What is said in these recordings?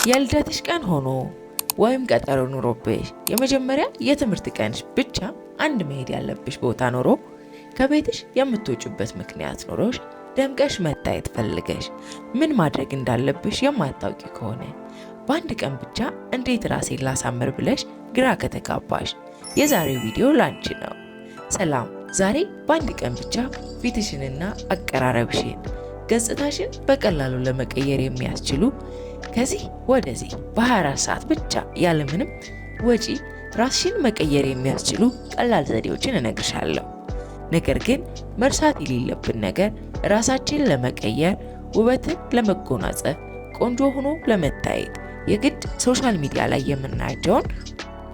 የልደትሽ ቀን ሆኖ ወይም ቀጠሮ ኑሮብሽ የመጀመሪያ የትምህርት ቀንሽ ብቻ አንድ መሄድ ያለብሽ ቦታ ኖሮ ከቤትሽ የምትወጪበት ምክንያት ኖሮሽ ደምቀሽ መታየት ፈልገሽ ምን ማድረግ እንዳለብሽ የማታውቂ ከሆነ በአንድ ቀን ብቻ እንዴት ራሴን ላሳምር ብለሽ ግራ ከተጋባሽ የዛሬው ቪዲዮ ላንቺ ነው። ሰላም፣ ዛሬ በአንድ ቀን ብቻ ፊትሽንና አቀራረብሽን ገጽታሽን በቀላሉ ለመቀየር የሚያስችሉ ከዚህ ወደዚህ በ24 ሰዓት ብቻ ያለምንም ወጪ ራስሽን መቀየር የሚያስችሉ ቀላል ዘዴዎችን እነግርሻለሁ። ነገር ግን መርሳት የሌለብን ነገር ራሳችንን ለመቀየር፣ ውበትን ለመጎናጸፍ፣ ቆንጆ ሆኖ ለመታየት የግድ ሶሻል ሚዲያ ላይ የምናያቸውን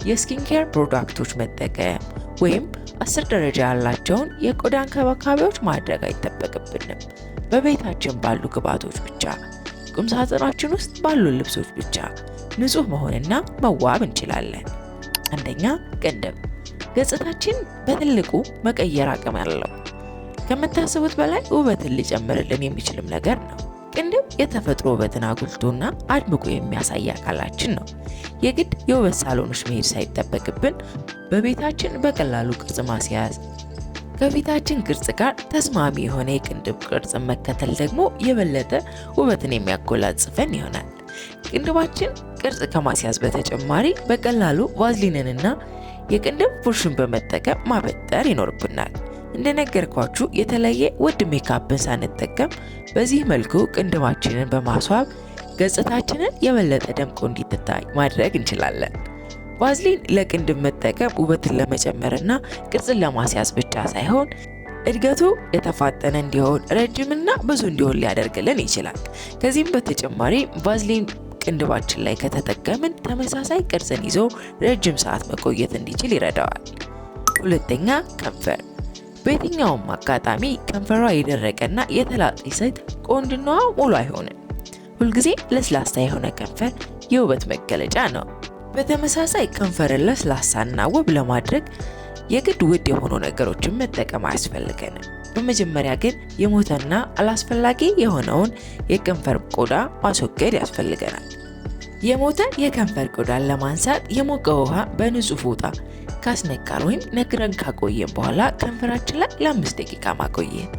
የስኪን ኬር ፕሮዳክቶች መጠቀም ወይም 10 ደረጃ ያላቸውን የቆዳ እንክብካቤዎች ማድረግ አይጠበቅብንም። በቤታችን ባሉ ግብዓቶች ብቻ፣ ቁም ሳጥናችን ውስጥ ባሉ ልብሶች ብቻ ንጹህ መሆንና መዋብ እንችላለን። አንደኛ፣ ቅንድብ ገጽታችን በትልቁ መቀየር አቅም ያለው ከምታስቡት በላይ ውበትን ሊጨምርልን የሚችልም ነገር ነው። ቅንድብ የተፈጥሮ ውበትን አጉልቶና አድምቆ የሚያሳይ አካላችን ነው። የግድ የውበት ሳሎኖች መሄድ ሳይጠበቅብን በቤታችን በቀላሉ ቅርጽ ማስያዝ፣ ከፊታችን ቅርጽ ጋር ተስማሚ የሆነ የቅንድብ ቅርጽን መከተል ደግሞ የበለጠ ውበትን የሚያጎላጽፈን ይሆናል። ቅንድባችን ቅርጽ ከማስያዝ በተጨማሪ በቀላሉ ቫዝሊንንና የቅንድብ ቡርሽን በመጠቀም ማበጠር ይኖርብናል። እንደነገርኳችሁ የተለየ ውድ ሜካፕን ሳንጠቀም በዚህ መልኩ ቅንድባችንን በማስዋብ ገጽታችንን የበለጠ ደምቆ እንዲታይ ማድረግ እንችላለን። ቫዝሊን ለቅንድብ መጠቀም ውበትን ለመጨመርና ቅርጽን ለማስያዝ ብቻ ሳይሆን እድገቱ የተፋጠነ እንዲሆን፣ ረጅምና ብዙ እንዲሆን ሊያደርግልን ይችላል። ከዚህም በተጨማሪ ቫዝሊን ቅንድባችን ላይ ከተጠቀምን ተመሳሳይ ቅርጽን ይዞ ረጅም ሰዓት መቆየት እንዲችል ይረዳዋል። ሁለተኛ፣ ከንፈር በየትኛውም አጋጣሚ ከንፈሯ የደረቀና የተላጠች ሴት ቆንጅናዋ ሙሉ አይሆንም። ሁልጊዜ ለስላሳ የሆነ ከንፈር የውበት መገለጫ ነው። በተመሳሳይ ከንፈርን ለስላሳና ውብ ለማድረግ የግድ ውድ የሆኑ ነገሮችን መጠቀም አያስፈልገንም። በመጀመሪያ ግን የሞተና አላስፈላጊ የሆነውን የከንፈር ቆዳ ማስወገድ ያስፈልገናል። የሞተ የከንፈር ቆዳን ለማንሳት የሞቀ ውሃ በንጹህ ፎጣ ካስነካን ወይም ነክረን ካቆየን በኋላ ከንፈራችን ላይ ለ5 ደቂቃ ማቆየት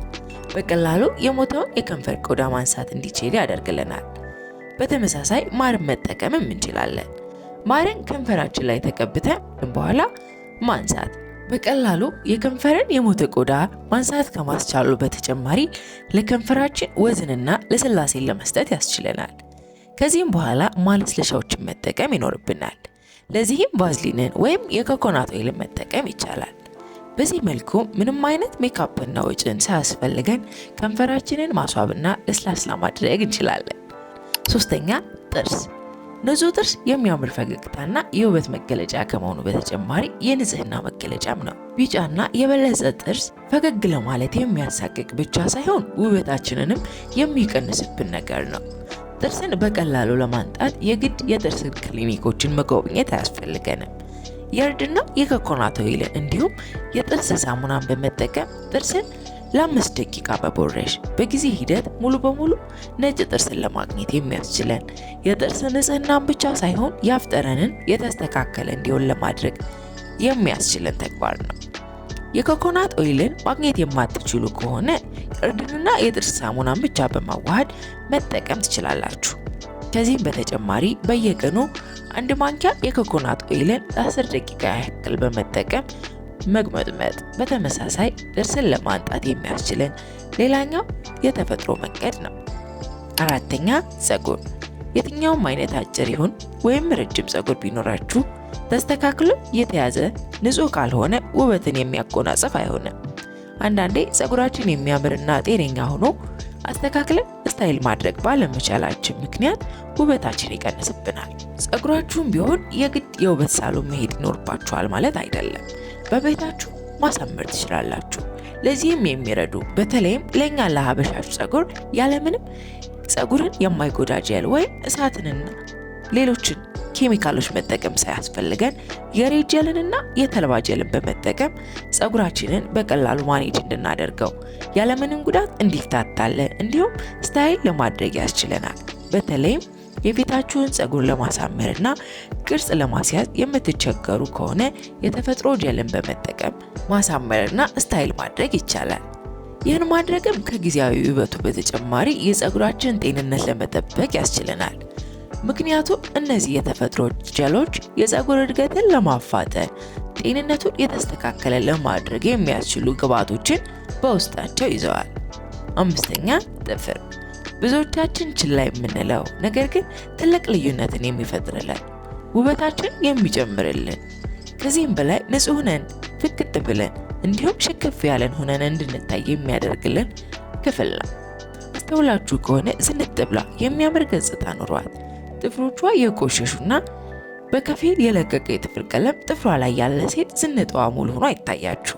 በቀላሉ የሞተውን የከንፈር ቆዳ ማንሳት እንዲችል ያደርግልናል። በተመሳሳይ ማርን መጠቀምም እንችላለን። ማርን ከንፈራችን ላይ ተቀብተን በኋላ ማንሳት በቀላሉ የከንፈርን የሞተ ቆዳ ማንሳት ከማስቻሉ በተጨማሪ ለከንፈራችን ወዝንና ለስላሴን ለመስጠት ያስችለናል። ከዚህም በኋላ ማለስለሻዎችን መጠቀም ይኖርብናል። ለዚህም ቫዝሊንን ወይም የኮኮናት ኦይልን መጠቀም ይቻላል። በዚህ መልኩ ምንም አይነት ሜካፕና ወጪን ሳያስፈልገን ከንፈራችንን ማስዋብና ለስላሳ ማድረግ እንችላለን። ሶስተኛ፣ ጥርስ ንጹህ ጥርስ የሚያምር ፈገግታና የውበት መገለጫ ከመሆኑ በተጨማሪ የንጽህና መገለጫም ነው። ቢጫና የበለጸ ጥርስ ፈገግ ለማለት የሚያሳቅቅ ብቻ ሳይሆን ውበታችንንም የሚቀንስብን ነገር ነው። ጥርስን በቀላሉ ለማንጣት የግድ የጥርስ ክሊኒኮችን መጎብኘት አያስፈልገንም። የእርድና የኮኮናት ኦይልን እንዲሁም የጥርስ ሳሙናን በመጠቀም ጥርስን ለ5 ደቂቃ በቦረሽ በጊዜ ሂደት ሙሉ በሙሉ ነጭ ጥርስን ለማግኘት የሚያስችለን የጥርስ ንጽህናን ብቻ ሳይሆን የአፍ ጠረንን የተስተካከለ እንዲሆን ለማድረግ የሚያስችለን ተግባር ነው። የኮኮናት ኦይልን ማግኘት የማትችሉ ከሆነ እርድንና የጥርስ ሳሙናን ብቻ በማዋሃድ መጠቀም ትችላላችሁ። ከዚህም በተጨማሪ በየቀኑ 1 ማንኪያ የኮኮናት ኦይልን ለ10 ደቂቃ ያክል በመጠቀም መግመጥመጥ በተመሳሳይ ጥርስን ለማንጣት የሚያስችለን ሌላኛው የተፈጥሮ መንገድ ነው። አራተኛ፣ ፀጉር የትኛውም አይነት አጭር ይሁን ወይም ረጅም ፀጉር ቢኖራችሁ ተስተካክሎ የተያዘ ንጹህ ካልሆነ ውበትን የሚያጎናጽፍ አይሆንም። አንዳንዴ ፀጉራችን የሚያምርና ጤነኛ ሆኖ አስተካክለን ስታይል ማድረግ ባለመቻላችን ምክንያት ውበታችን ይቀንስብናል። ፀጉራችሁም ቢሆን የግድ የውበት ሳሎን መሄድ ይኖርባችኋል ማለት አይደለም። በቤታችሁ ማሳመር ትችላላችሁ። ለዚህም የሚረዱ በተለይም ለኛ ለሀበሻች ፀጉር ያለምንም ፀጉርን የማይጎዳ ጀል ወይም እሳትንና ሌሎችን ኬሚካሎች መጠቀም ሳያስፈልገን የሬት ጀልንና የተልባ ጀልን በመጠቀም ፀጉራችንን በቀላሉ ማኔጅ እንድናደርገው ያለምንም ጉዳት እንዲፍታታለን እንዲሁም ስታይል ለማድረግ ያስችለናል። በተለይም የፊታችሁን ፀጉር ለማሳመርና ቅርጽ ለማስያዝ የምትቸገሩ ከሆነ የተፈጥሮ ጀልን በመጠቀም ማሳመርና ስታይል ማድረግ ይቻላል። ይህን ማድረግም ከጊዜያዊ ውበቱ በተጨማሪ የፀጉራችን ጤንነት ለመጠበቅ ያስችለናል። ምክንያቱም እነዚህ የተፈጥሮ ጀሎች የፀጉር እድገትን ለማፋጠን፣ ጤንነቱን የተስተካከለ ለማድረግ የሚያስችሉ ግብዓቶችን በውስጣቸው ይዘዋል። አምስተኛ ጥፍር። ብዙዎቻችን ችላ የምንለው ነገር ግን ትልቅ ልዩነትን የሚፈጥርልን፣ ውበታችን የሚጨምርልን፣ ከዚህም በላይ ንጹህ ነን ፍክት ብለን እንዲሁም ሽክፍ ያለን ሆነን እንድንታይ የሚያደርግልን ክፍል ነው። አስተውላችሁ ከሆነ ዝንጥ ብላ የሚያምር ገጽታ ኖሯት ጥፍሮቿ የቆሸሹና በከፊል የለቀቀ የጥፍር ቀለም ጥፍሯ ላይ ያለ ሴት ዝንጣዋ ሙሉ ሆኖ አይታያችሁ።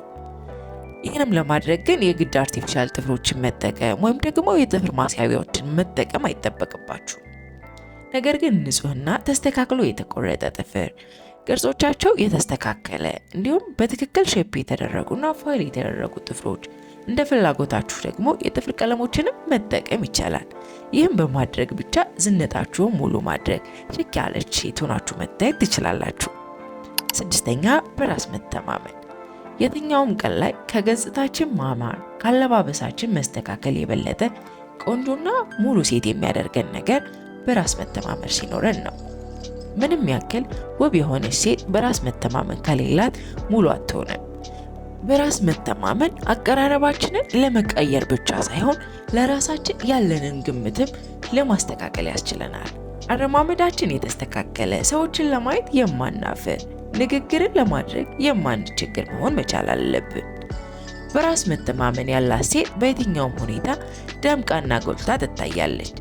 ይህንም ለማድረግ ግን የግድ አርቲፊሻል ጥፍሮችን መጠቀም ወይም ደግሞ የጥፍር ማስያቢያዎችን መጠቀም አይጠበቅባችሁ። ነገር ግን ንጹህና ተስተካክሎ የተቆረጠ ጥፍር፣ ቅርጾቻቸው የተስተካከለ እንዲሁም በትክክል ሼፕ የተደረጉና ፋይል የተደረጉ ጥፍሮች፣ እንደ ፍላጎታችሁ ደግሞ የጥፍር ቀለሞችንም መጠቀም ይቻላል። ይህም በማድረግ ብቻ ዝንጣችሁን ሙሉ ማድረግ ሽክ ያለች ሴት ሆናችሁ መታየት ትችላላችሁ። ስድስተኛ በራስ መተማመን። የትኛውም ቀን ላይ ከገጽታችን ማማር ካለባበሳችን መስተካከል የበለጠ ቆንጆና ሙሉ ሴት የሚያደርገን ነገር በራስ መተማመን ሲኖረን ነው። ምንም ያክል ውብ የሆነች ሴት በራስ መተማመን ከሌላት ሙሉ አትሆንም። በራስ መተማመን አቀራረባችንን ለመቀየር ብቻ ሳይሆን ለራሳችን ያለንን ግምትም ለማስተካከል ያስችለናል። አረማመዳችን የተስተካከለ፣ ሰዎችን ለማየት የማናፍር፣ ንግግርን ለማድረግ የማንቸገር መሆን መቻል አለብን። በራስ መተማመን ያላት ሴት በየትኛውም ሁኔታ ደምቃና ጎልታ ትታያለች።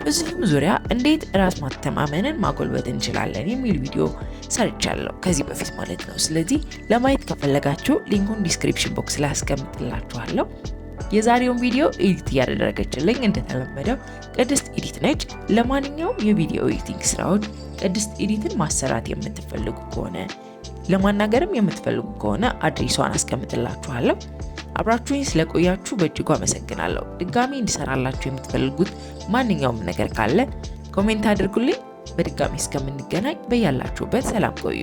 በዚህም ዙሪያ እንዴት ራስ መተማመንን ማጎልበት እንችላለን የሚል ቪዲዮ ሰርቻለሁ ከዚህ በፊት ማለት ነው። ስለዚህ ለማየት ከፈለጋችሁ ሊንኩን ዲስክሪፕሽን ቦክስ ላይ አስቀምጥላችኋለሁ። የዛሬውን ቪዲዮ ኤዲት እያደረገችልኝ እንደተለመደው ቅድስት ኤዲት ነች። ለማንኛውም የቪዲዮ ኤዲቲንግ ስራዎች ቅድስት ኤዲትን ማሰራት የምትፈልጉ ከሆነ ለማናገርም የምትፈልጉ ከሆነ አድሬሷን አስቀምጥላችኋለሁ። አብራችሁኝ ስለቆያችሁ በእጅጉ አመሰግናለሁ። ድጋሚ እንዲሰራላችሁ የምትፈልጉት ማንኛውም ነገር ካለ ኮሜንት አድርጉልኝ። በድጋሚ እስከምንገናኝ በያላችሁበት ሰላም ቆዩ።